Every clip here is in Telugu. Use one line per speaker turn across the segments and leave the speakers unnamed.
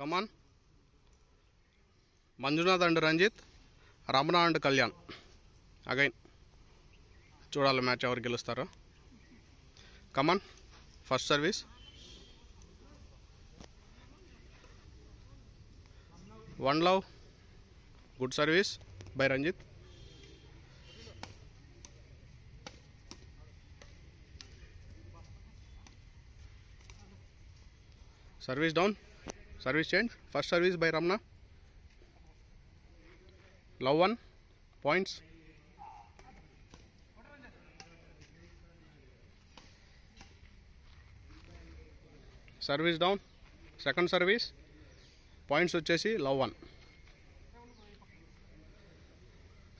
Come on. Manjunath and Ranjith, Ramana and Kalyan. Again చూడాలి మ్యాచ్ ఎవరు గెలుస్తారో. Come on. First service. One love. Good service by Ranjith. Service down. Service change. First service by Ramana. Love 1 points. Service down. Second service. Points వచ్చేసి లవ్ 1.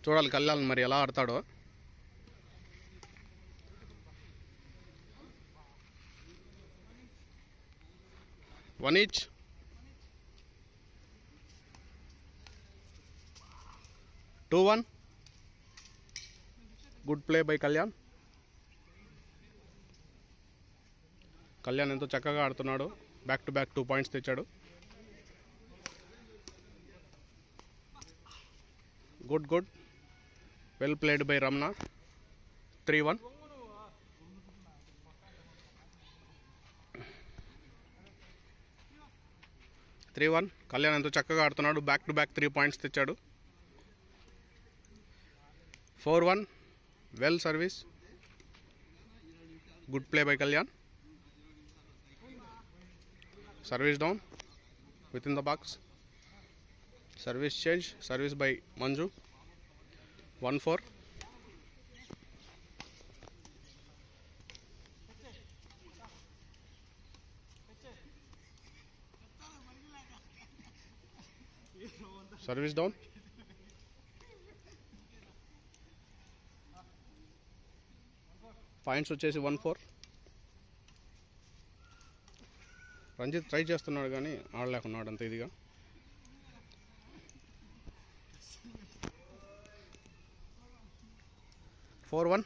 చూడాలి కళ్యాణ్ మరి ఎలా ఆడతాడో. One each. Two 1. Good play by Kalyan. Kalyan ఎంతో చక్కగా ఆడుతున్నాడు. బ్యాక్ టు బ్యాక్ 2 పాయింట్స్ తెచ్చాడు. Good good. Well played by Ramana. 3-1. Kalyan ఎంతో చక్కగా ఆడుతున్నాడు. బ్యాక్ టు బ్యాక్ 3 పాయింట్స్ తెచ్చాడు. 4-1. Well service. Good play by Kalyan. Service down within the box. Service change. Service by Manju. 1-4. Service down. Points వచ్చేసి 1-4. రంజిత్ ట్రై చేస్తున్నాడు కానీ ఆడలేకున్నాడు అంత ఇదిగా. ఫోర్ 1.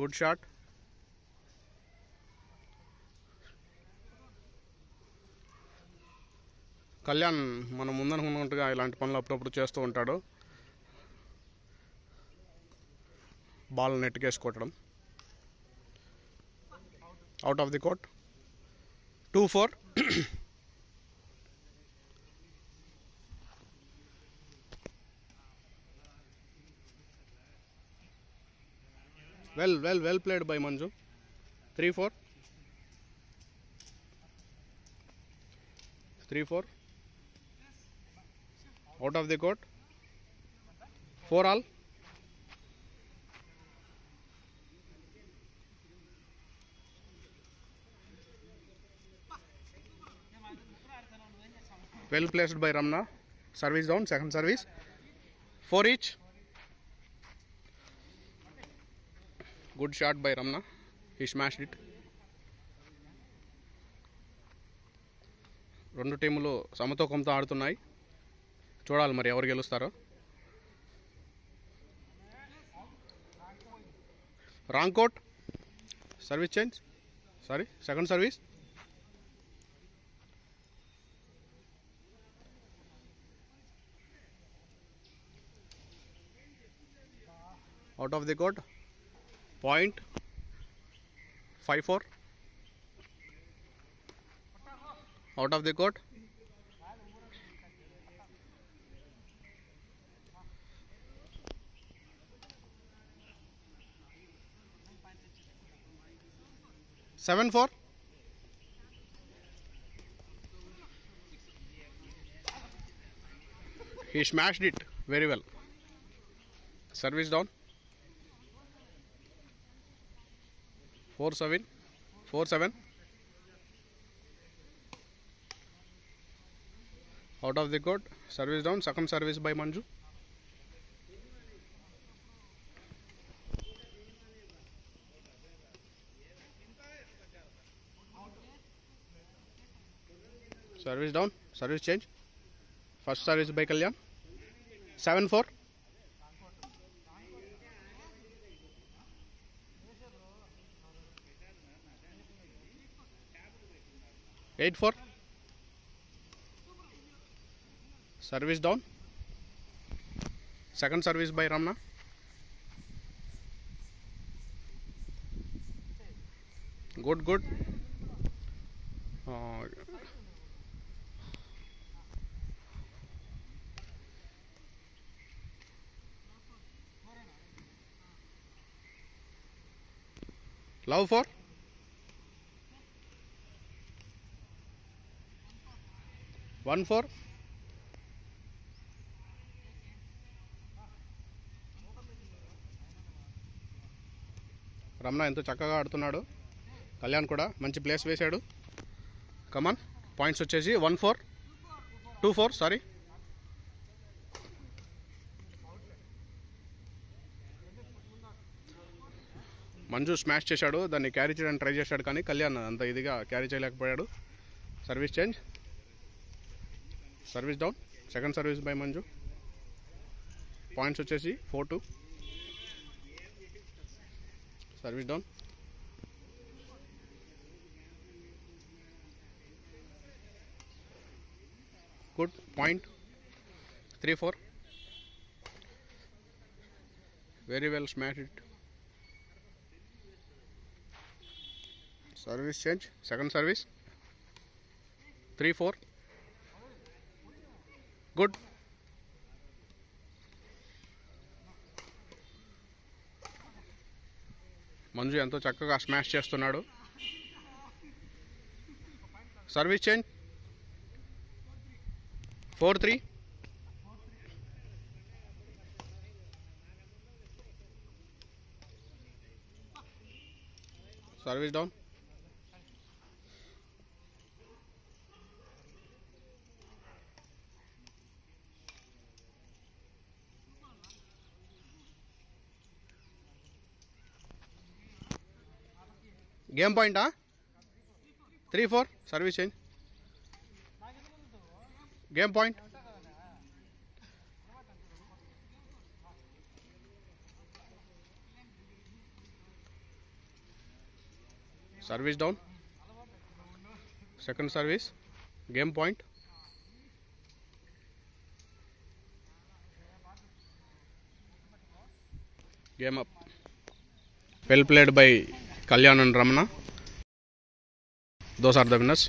Good shot. కళ్యాణ్ మనం ముందనుకున్నట్టుగా ఇలాంటి పనులు అప్పుడప్పుడు చేస్తూ ఉంటాడు. బాల్ నెట్కేసి out of the court. 2-4. well played by Manju. 3-4. Out of the court. 4-all. Well placed by Ramna. Service down. Second service. 4 each. Good shot by Ramna. He smashed it. రెండు టీములు సమతూకంతో ఆడుతున్నాయి. చూడాలి మరి ఎవరు గెలుస్తారో. Wrong court. Service change. Second service. Out of the court. Point. 5-4. Out of the court. Seven 4. He smashed it very well. Service down. 4-7. Out of the court. Service down. Second service by Manju. Service down. Service change. First service by Kalyan. 7-4. 8-4. Service down. Second service by Ramna. Good. Love for 1-4. Ramana ఎంతో చక్కగా ఆడుతున్నాడు. కళ్యాణ్ కూడా మంచి ప్లేస్ వేశాడు. కమాన్ పాయింట్స్ వచ్చేసి 1-4 2-4 సారీ. మంజు స్మాష్ చేశాడు, దాన్ని క్యారీ చేయడానికి ట్రై చేశాడు కానీ కళ్యాణ్ అంత ఇదిగా క్యారీ చేయలేకపోయాడు. Service change. Service down. Second service by Manju. Points వచ్చేసి 4-2. Service down. Good point. 3-4. Very well smash it. Service change. Second service. 3-4. Good. Manju ఎంతో చక్కగా స్మాష్ చేస్తున్నాడు. Service change. 4-3. Service down. Game పాయింటా? 3-4. Service change. Game point. Service down. Second service. Game point. Game up. Well played by Kalyan and Ramana. Those are the winners.